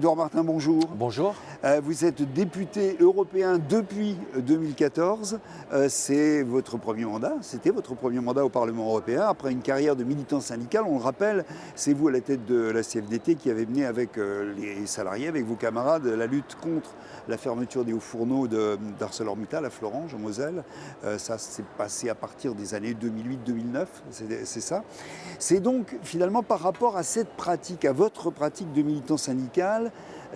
Édouard Martin, bonjour. Bonjour. Vous êtes député européen depuis 2014. C'est votre premier mandat, c'était votre premier mandat au Parlement européen. Après une carrière de militant syndical, on le rappelle, c'est vous à la tête de la CFDT qui avez mené avec les salariés, avec vos camarades, la lutte contre la fermeture des hauts fourneaux d'ArcelorMittal à Florange, en Moselle. Ça s'est passé à partir des années 2008-2009, c'est ça. C'est donc finalement par rapport à cette pratique, à votre pratique de militant syndical,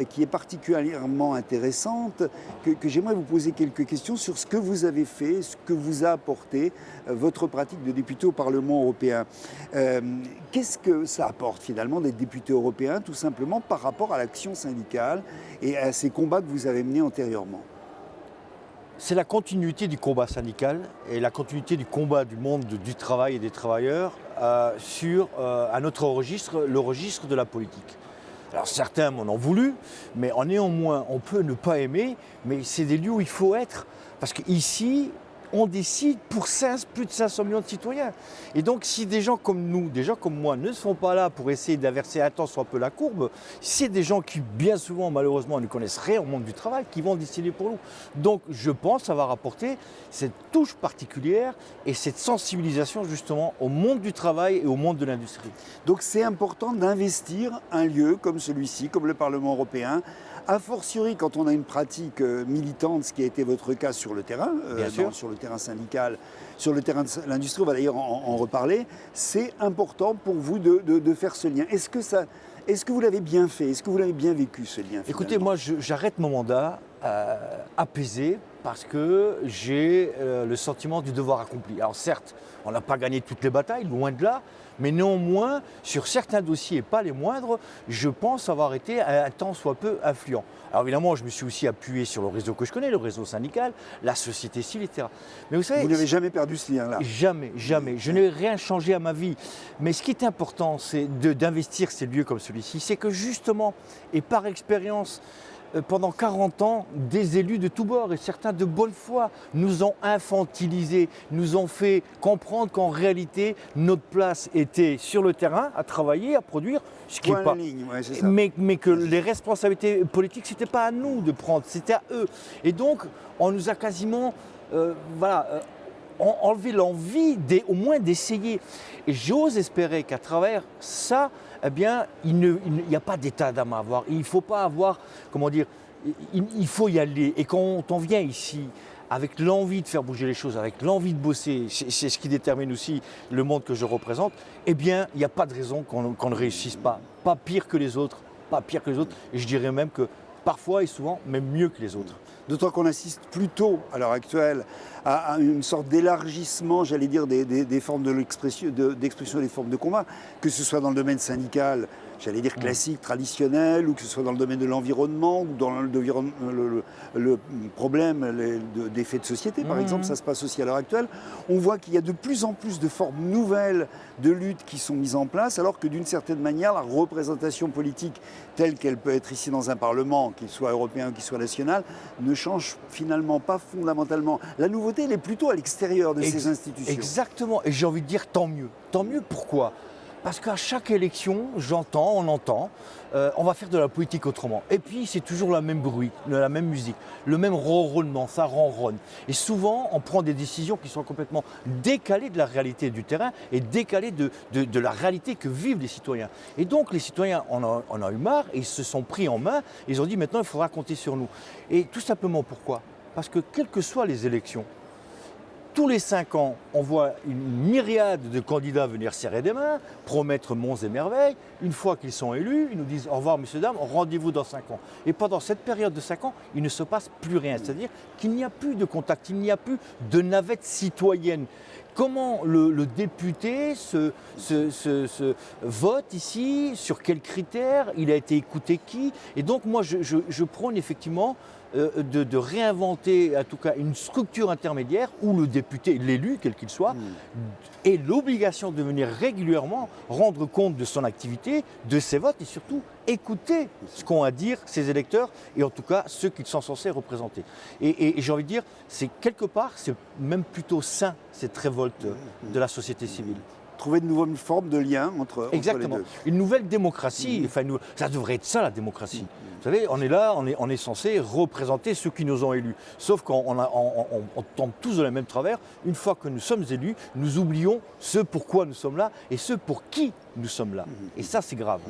qui est particulièrement intéressante, que j'aimerais vous poser quelques questions sur ce que vous avez fait, ce que vous a apporté votre pratique de député au Parlement européen. Qu'est-ce que ça apporte finalement d'être député européen, tout simplement par rapport à l'action syndicale et à ces combats que vous avez menés antérieurement ? C'est la continuité du combat syndical et la continuité du combat du monde du travail et des travailleurs sur un autre registre, le registre de la politique. Alors certains m'en ont voulu, mais néanmoins on peut ne pas aimer, mais c'est des lieux où il faut être. Parce qu'ici, on décide pour plus de 500 millions de citoyens. Et donc si des gens comme nous, des gens comme moi ne sont pas là pour essayer d'inverser un temps soit peu la courbe, c'est des gens qui bien souvent malheureusement ne connaissent rien au monde du travail qui vont décider pour nous. Donc je pense avoir apporté cette touche particulière et cette sensibilisation justement au monde du travail et au monde de l'industrie. Donc c'est important d'investir un lieu comme celui-ci, comme le Parlement européen, a fortiori quand on a une pratique militante, ce qui a été votre cas sur le terrain, sur le terrain syndical, sur le terrain de l'industrie, on va d'ailleurs en reparler, c'est important pour vous de faire ce lien. Est-ce que vous l'avez bien fait ? Est-ce que vous l'avez bien vécu ce lien ? Écoutez, moi j'arrête mon mandat apaisé parce que j'ai le sentiment du devoir accompli. Alors certes, on n'a pas gagné toutes les batailles, loin de là, mais néanmoins, sur certains dossiers, et pas les moindres, je pense avoir été un tant soit peu influent. Alors évidemment, je me suis aussi appuyé sur le réseau que je connais, le réseau syndical, la société civile, etc. Mais vous savez, vous n'avez jamais perdu ce lien-là ? Jamais, jamais. Je n'ai rien changé à ma vie. Mais ce qui est important, c'est d'investir ces lieux comme celui-ci. C'est que justement, et par expérience, pendant 40 ans, des élus de tous bords et certains de bonne foi nous ont infantilisés, nous ont fait comprendre qu'en réalité, notre place était sur le terrain, à travailler, à produire, ce qui n'est pas. Mais que les responsabilités politiques, ce n'était pas à nous de prendre, c'était à eux. Et donc, on nous a quasiment enlevé l'envie au moins d'essayer. Et j'ose espérer qu'à travers ça, eh bien, il n'y a pas d'état d'âme à avoir. Il ne faut pas avoir, il faut y aller. Et quand on vient ici, avec l'envie de faire bouger les choses, avec l'envie de bosser, c'est ce qui détermine aussi le monde que je représente, eh bien, il n'y a pas de raison qu'on ne réussisse pas. Pas pire que les autres, pas pire que les autres. Et je dirais même que parfois et souvent, même mieux que les autres. D'autant qu'on assiste plutôt, à l'heure actuelle, à une sorte d'élargissement, j'allais dire, des formes d'expression des formes de combat, que ce soit dans le domaine syndical, j'allais dire classique, traditionnel, ou que ce soit dans le domaine de l'environnement, ou dans le problème des faits de société, par exemple, ça se passe aussi à l'heure actuelle. On voit qu'il y a de plus en plus de formes nouvelles de lutte qui sont mises en place, alors que d'une certaine manière, la représentation politique telle qu'elle peut être ici dans un Parlement, qu'il soit européen ou qu'il soit national, ne change finalement pas fondamentalement. La nouveauté, elle est plutôt à l'extérieur de ces institutions. Exactement, et j'ai envie de dire tant mieux. Tant mieux, pourquoi ? Parce qu'à chaque élection, on entend, on va faire de la politique autrement. Et puis c'est toujours le même bruit, la même musique, le même ronronnement, ça ronronne. Et souvent, on prend des décisions qui sont complètement décalées de la réalité du terrain et décalées de la réalité que vivent les citoyens. Et donc les citoyens en ont eu marre et ils se sont pris en main. Et ils ont dit maintenant il faudra compter sur nous. Et tout simplement pourquoi ? Parce que quelles que soient les élections, tous les 5 ans, on voit une myriade de candidats venir serrer des mains, promettre monts et merveilles. Une fois qu'ils sont élus, ils nous disent au revoir messieurs, dames, rendez-vous dans 5 ans. Et pendant cette période de 5 ans, il ne se passe plus rien. C'est-à-dire qu'il n'y a plus de contact, il n'y a plus de navette citoyenne. Comment le député se vote ici, sur quels critères, il a été écouté qui. Et donc moi je prône effectivement de réinventer en tout cas une structure intermédiaire où le député, l'élu quel qu'il soit, ait l'obligation de venir régulièrement rendre compte de son activité, de ses votes et surtout écouter ce qu'ont à dire ses électeurs et en tout cas ceux qu'ils sont censés représenter. Et j'ai envie de dire, c'est quelque part, c'est même plutôt sain cette révolte de la société civile. Trouver de nouvelles formes de lien entre Exactement. les deux. Une nouvelle démocratie, ça devrait être ça la démocratie. Vous savez, on est là, on est censé représenter ceux qui nous ont élus. Sauf qu'on tombe tous dans le même travers. Une fois que nous sommes élus, nous oublions ce pourquoi nous sommes là et ce pour qui nous sommes là. Et ça, c'est grave.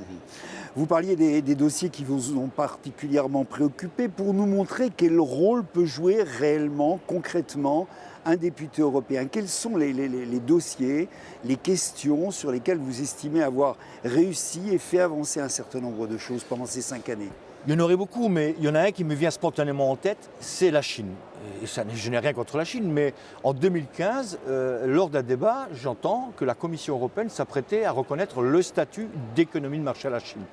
Vous parliez des dossiers qui vous ont particulièrement préoccupé pour nous montrer quel rôle peut jouer réellement, concrètement, un député européen. Quels sont les dossiers, les questions sur lesquelles vous estimez avoir réussi et fait avancer un certain nombre de choses pendant ces 5 années? Il y en aurait beaucoup, mais il y en a un qui me vient spontanément en tête, c'est la Chine. Et ça, je n'ai rien contre la Chine, mais en 2015, lors d'un débat, j'entends que la Commission européenne s'apprêtait à reconnaître le statut d'économie de marché à la Chine.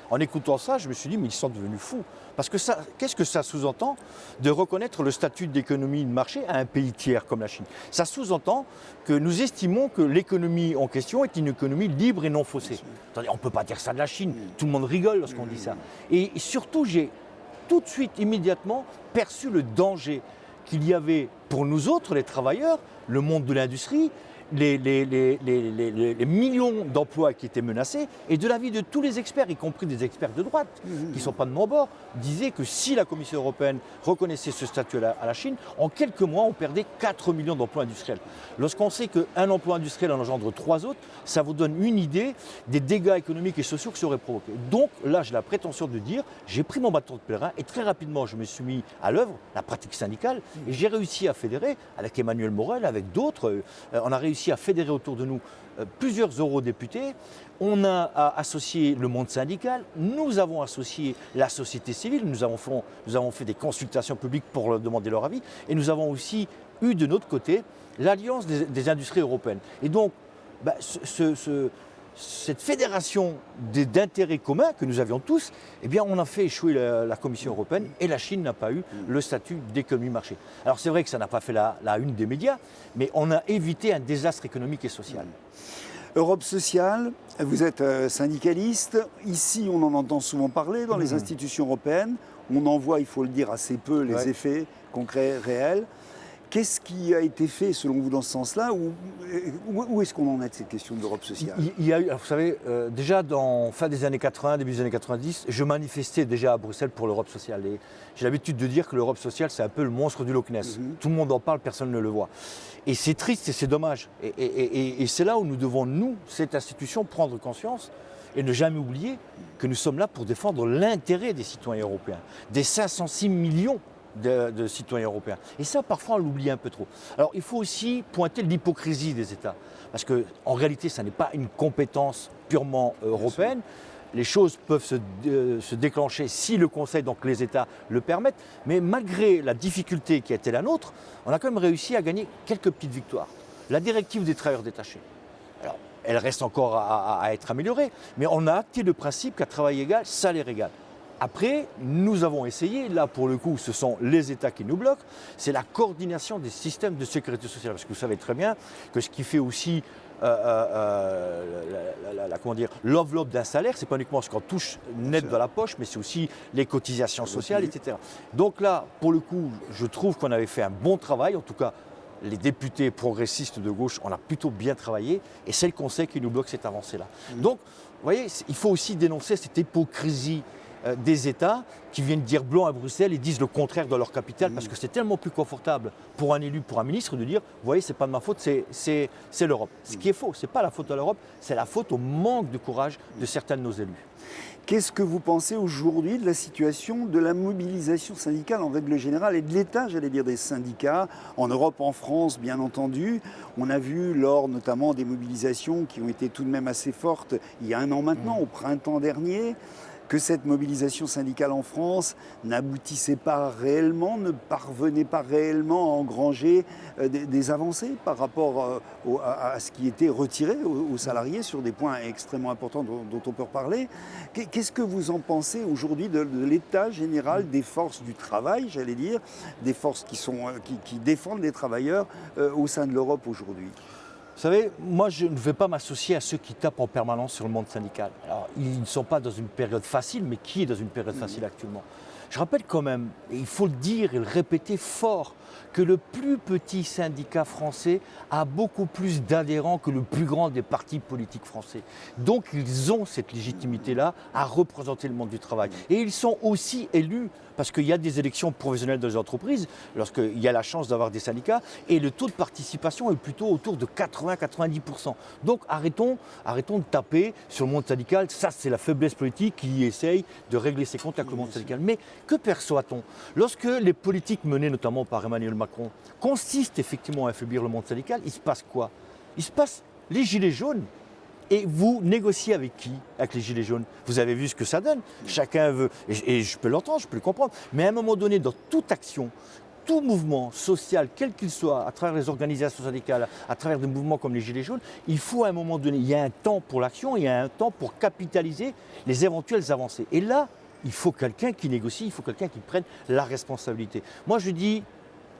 En écoutant ça, je me suis dit, mais ils sont devenus fous. Parce que ça, qu'est-ce que ça sous-entend de reconnaître le statut d'économie de marché à un pays tiers comme la Chine? Ça sous-entend que nous estimons que l'économie en question est une économie libre et non faussée. Attendez, on ne peut pas dire ça de la Chine. Tout le monde rigole lorsqu'on dit ça. Et surtout, j'ai tout de suite, immédiatement, perçu le danger qu'il y avait pour nous autres, les travailleurs, le monde de l'industrie, les millions d'emplois qui étaient menacés, et de l'avis de tous les experts, y compris des experts de droite, qui ne sont pas de mon bord, disaient que si la Commission européenne reconnaissait ce statut à la Chine, en quelques mois, on perdait 4 millions d'emplois industriels. Lorsqu'on sait qu'un emploi industriel en engendre 3 autres, ça vous donne une idée des dégâts économiques et sociaux que ça aurait provoqué. Donc là, j'ai la prétention de dire, j'ai pris mon bâton de pèlerin et très rapidement, je me suis mis à l'œuvre, la pratique syndicale, et j'ai réussi à fédérer, avec Emmanuel Morel, avec d'autres, on a réussi à fédérer autour de nous plusieurs eurodéputés. On a associé le monde syndical, nous avons associé la société civile, nous avons fait des consultations publiques pour leur demander leur avis, et nous avons aussi eu de notre côté l'Alliance des industries européennes. Et donc, cette fédération d'intérêts communs que nous avions tous, eh bien, on a fait échouer la Commission européenne et la Chine n'a pas eu le statut d'économie de marché. Alors c'est vrai que ça n'a pas fait la une des médias, mais on a évité un désastre économique et social. Europe sociale, vous êtes syndicaliste. Ici, on en entend souvent parler dans les institutions européennes. On en voit, il faut le dire, assez peu les effets concrets, réels. Qu'est-ce qui a été fait selon vous dans ce sens-là? Où est-ce qu'on en est de cette question de l'Europe sociale? Il y a eu, vous savez, déjà dans fin des années 80, début des années 90, je manifestais déjà à Bruxelles pour l'Europe sociale. Et j'ai l'habitude de dire que l'Europe sociale, c'est un peu le monstre du Loch Ness. Tout le monde en parle, personne ne le voit. Et c'est triste et c'est dommage. Et c'est là où nous devons, nous, cette institution, prendre conscience et ne jamais oublier que nous sommes là pour défendre l'intérêt des citoyens européens, des 506 millions de citoyens européens. Et ça, parfois, on l'oublie un peu trop. Alors, il faut aussi pointer l'hypocrisie des États. Parce qu'en réalité, ça n'est pas une compétence purement européenne. Les choses peuvent se déclencher si le Conseil, donc les États, le permettent. Mais malgré la difficulté qui a été la nôtre, on a quand même réussi à gagner quelques petites victoires. La directive des travailleurs détachés. Alors, elle reste encore à être améliorée, mais on a acté le principe qu'à travail égal, salaire égal. Après, nous avons essayé, là pour le coup ce sont les États qui nous bloquent, c'est la coordination des systèmes de sécurité sociale. Parce que vous savez très bien que ce qui fait aussi l'enveloppe d'un salaire, c'est pas uniquement ce qu'on touche net dans la poche, mais c'est aussi les cotisations sociales, etc. Donc là, pour le coup, je trouve qu'on avait fait un bon travail, en tout cas les députés progressistes de gauche, on a plutôt bien travaillé, et c'est le Conseil qui nous bloque cette avancée-là. Donc, vous voyez, il faut aussi dénoncer cette hypocrisie des États qui viennent dire blanc à Bruxelles et disent le contraire de leur capitale, parce que c'est tellement plus confortable pour un élu, pour un ministre de dire « Vous voyez, c'est pas de ma faute, c'est l'Europe ». Ce qui est faux, c'est pas la faute de l'Europe, c'est la faute au manque de courage de certains de nos élus. Qu'est-ce que vous pensez aujourd'hui de la situation de la mobilisation syndicale en règle générale et de l'état, j'allais dire, des syndicats en Europe, en France, bien entendu? On a vu lors notamment des mobilisations qui ont été tout de même assez fortes il y a 1 an maintenant, au printemps dernier, que cette mobilisation syndicale en France n'aboutissait pas réellement, ne parvenait pas réellement à engranger des avancées par rapport à ce qui était retiré aux salariés sur des points extrêmement importants dont on peut reparler. Qu'est-ce que vous en pensez aujourd'hui de l'état général des forces du travail, j'allais dire, des forces qui défendent les travailleurs au sein de l'Europe aujourd'hui? Vous savez, moi je ne vais pas m'associer à ceux qui tapent en permanence sur le monde syndical. Alors, ils ne sont pas dans une période facile, mais qui est dans une période facile actuellement? Je rappelle quand même, et il faut le dire et le répéter fort, que le plus petit syndicat français a beaucoup plus d'adhérents que le plus grand des partis politiques français. Donc ils ont cette légitimité-là à représenter le monde du travail. Et ils sont aussi élus, parce qu'il y a des élections professionnelles dans les entreprises, lorsqu'il y a la chance d'avoir des syndicats, et le taux de participation est plutôt autour de 80-90%. Donc arrêtons de taper sur le monde syndical, ça c'est la faiblesse politique qui essaye de régler ses comptes avec le monde syndical. Mais que perçoit-on? Lorsque les politiques menées notamment par Emmanuel Macron consistent effectivement à affaiblir le monde syndical, il se passe quoi? Il se passe les gilets jaunes. Et vous négociez avec qui? Avec les gilets jaunes. Vous avez vu ce que ça donne. Chacun veut, et je peux l'entendre, je peux le comprendre, mais à un moment donné, dans toute action, tout mouvement social, quel qu'il soit, à travers les organisations syndicales, à travers des mouvements comme les Gilets jaunes, il faut à un moment donné, il y a un temps pour l'action, il y a un temps pour capitaliser les éventuelles avancées. Et là, il faut quelqu'un qui négocie, il faut quelqu'un qui prenne la responsabilité. Moi, je dis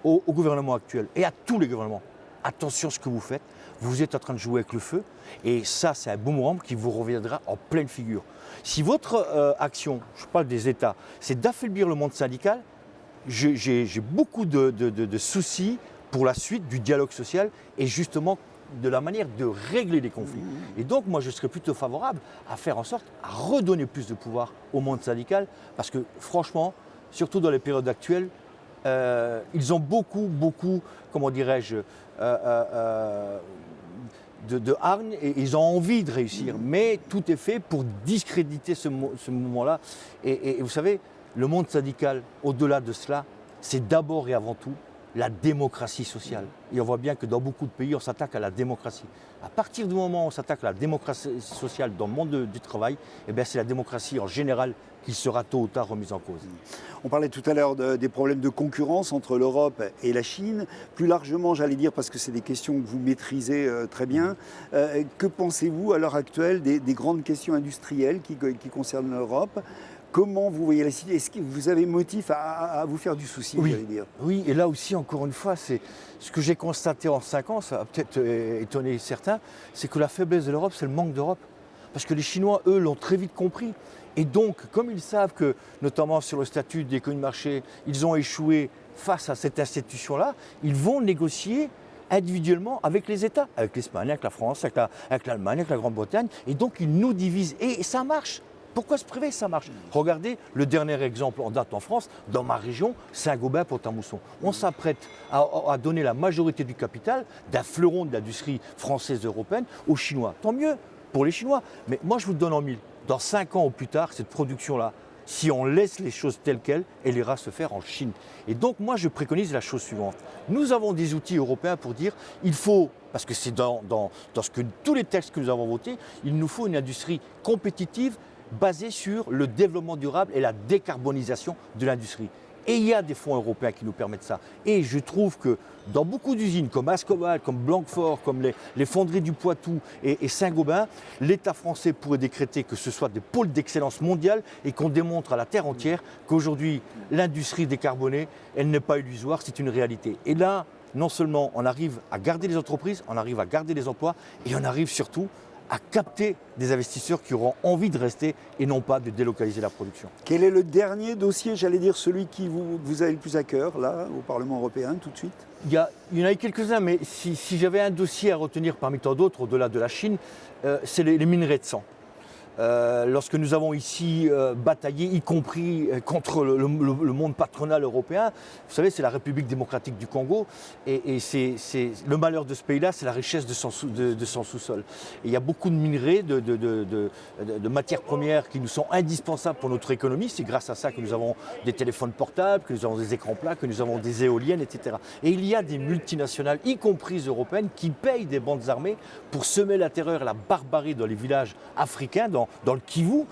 au gouvernement actuel et à tous les gouvernements, attention à ce que vous faites, vous êtes en train de jouer avec le feu, et ça, c'est un boomerang qui vous reviendra en pleine figure. Si votre action, je parle des États, c'est d'affaiblir le monde syndical, j'ai beaucoup de soucis pour la suite du dialogue social et justement de la manière de régler les conflits. Et donc moi je serais plutôt favorable à faire en sorte à redonner plus de pouvoir au monde syndical parce que franchement, surtout dans les périodes actuelles, ils ont beaucoup, comment dirais-je, de hargne et ils ont envie de réussir. Mais tout est fait pour discréditer ce mouvement-là. Et vous savez, le monde syndical, au-delà de cela, c'est d'abord et avant tout la démocratie sociale. Et on voit bien que dans beaucoup de pays, on s'attaque à la démocratie. À partir du moment où on s'attaque à la démocratie sociale dans le monde du travail, eh bien c'est la démocratie en général qui sera tôt ou tard remise en cause. On parlait tout à l'heure des problèmes de concurrence entre l'Europe et la Chine. Plus largement, j'allais dire, parce que c'est des questions que vous maîtrisez très bien, que pensez-vous à l'heure actuelle des grandes questions industrielles qui concernent l'Europe ? Comment vous voyez la situation? Est-ce que vous avez motif à vous faire du souci, Oui. j'allais dire? Oui, et là aussi, encore une fois, c'est ce que j'ai constaté en 5 ans, ça va peut-être étonner certains, c'est que la faiblesse de l'Europe, c'est le manque d'Europe. Parce que les Chinois, eux, l'ont très vite compris. Et donc, comme ils savent que, notamment sur le statut d'économie de marché, ils ont échoué face à cette institution-là, ils vont négocier individuellement avec les États, avec l'Espagne, avec la France, avec l'Allemagne, avec la Grande-Bretagne. Et donc, ils nous divisent. Et ça marche. Pourquoi se priver? Ça marche. Regardez le dernier exemple en date en France, dans ma région, Saint-Gobain pour Pont-à-Mousson. On s'apprête à donner la majorité du capital d'un fleuron de l'industrie française et européenne aux Chinois. Tant mieux pour les Chinois. Mais moi, je vous le donne en mille. Dans 5 ans au plus tard, cette production-là, si on laisse les choses telles quelles, elle ira se faire en Chine. Et donc, moi, je préconise la chose suivante. Nous avons des outils européens pour dire il faut, parce que c'est dans tous les textes que nous avons votés, il nous faut une industrie compétitive basée sur le développement durable et la décarbonisation de l'industrie. Et il y a des fonds européens qui nous permettent ça. Et je trouve que dans beaucoup d'usines comme Ascoval, comme Blanquefort, comme les fonderies du Poitou et Saint-Gobain, l'État français pourrait décréter que ce soit des pôles d'excellence mondiale et qu'on démontre à la terre entière qu'aujourd'hui, l'industrie décarbonée, elle n'est pas illusoire, c'est une réalité. Et là, non seulement on arrive à garder les entreprises, on arrive à garder les emplois et on arrive surtout à capter des investisseurs qui auront envie de rester et non pas de délocaliser la production. Quel est le dernier dossier, j'allais dire, celui qui vous avez le plus à cœur, là, au Parlement européen, tout de suite? Il y en a eu quelques-uns, mais si j'avais un dossier à retenir parmi tant d'autres, au-delà de la Chine, c'est les minerais de sang. Lorsque nous avons ici bataillé, y compris contre le monde patronal européen, vous savez, c'est la République démocratique du Congo, et c'est le malheur de ce pays-là, c'est la richesse de son sous-sol. Et il y a beaucoup de minerais, de matières premières qui nous sont indispensables pour notre économie. C'est grâce à ça que nous avons des téléphones portables, que nous avons des écrans plats, que nous avons des éoliennes, etc. Et il y a des multinationales, y compris européennes, qui payent des bandes armées pour semer la terreur et la barbarie dans les villages africains, dans le Kivu,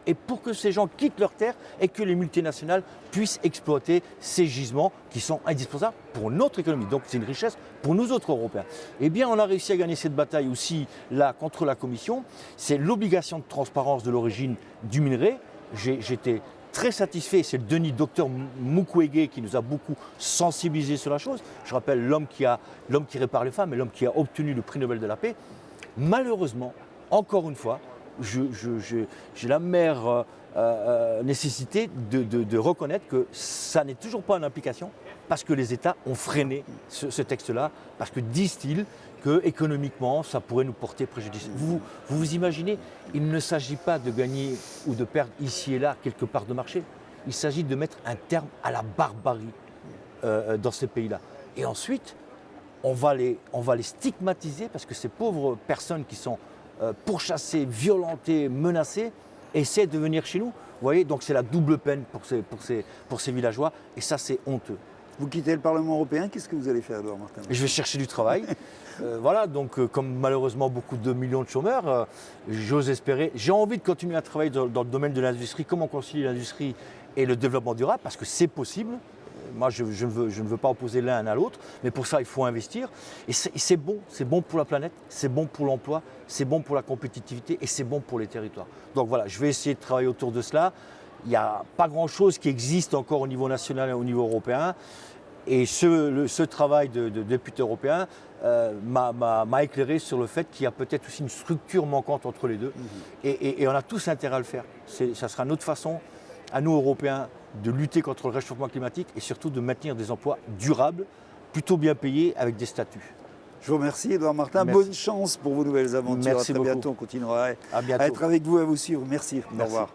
et pour que ces gens quittent leur terre et que les multinationales puissent exploiter ces gisements qui sont indispensables pour notre économie. Donc c'est une richesse pour nous autres Européens. Eh bien, on a réussi à gagner cette bataille aussi là contre la Commission. C'est l'obligation de transparence de l'origine du minerai. J'étais très satisfait, c'est le docteur Mukwege qui nous a beaucoup sensibilisés sur la chose. Je rappelle l'homme qui répare les femmes et l'homme qui a obtenu le prix Nobel de la paix. Malheureusement, encore une fois, j'ai la mère nécessité de reconnaître que ça n'est toujours pas en application parce que les États ont freiné ce texte-là, parce que disent-ils que économiquement, ça pourrait nous porter préjudice. Vous imaginez, il ne s'agit pas de gagner ou de perdre ici et là quelque part de marché. Il s'agit de mettre un terme à la barbarie dans ces pays-là. Et ensuite, on va les stigmatiser parce que ces pauvres personnes qui sont pourchassées, violentées, menacées, essaient de venir chez nous. Vous voyez, donc c'est la double peine pour ces villageois, et ça c'est honteux. Vous quittez le Parlement européen, qu'est-ce que vous allez faire, Édouard Martin? Je vais chercher du travail. Voilà, donc comme malheureusement beaucoup de millions de chômeurs, j'ose espérer, j'ai envie de continuer à travailler dans le domaine de l'industrie, comment concilier l'industrie et le développement durable, parce que c'est possible. Moi, je ne veux pas opposer l'un à l'autre, mais pour ça, il faut investir. Et c'est bon pour la planète, c'est bon pour l'emploi, c'est bon pour la compétitivité et c'est bon pour les territoires. Donc voilà, je vais essayer de travailler autour de cela. Il n'y a pas grand-chose qui existe encore au niveau national et au niveau européen. Et ce travail de député européen m'a éclairé sur le fait qu'il y a peut-être aussi une structure manquante entre les deux. Et on a tous intérêt à le faire. Ça sera notre façon, à nous Européens, de lutter contre le réchauffement climatique et surtout de maintenir des emplois durables, plutôt bien payés, avec des statuts. Je vous remercie, Édouard Martin. Merci. Bonne chance pour vos nouvelles aventures. Merci à très beaucoup. bientôt. On continuera À bientôt. à être avec vous, à vous suivre. Merci. Merci. Au revoir.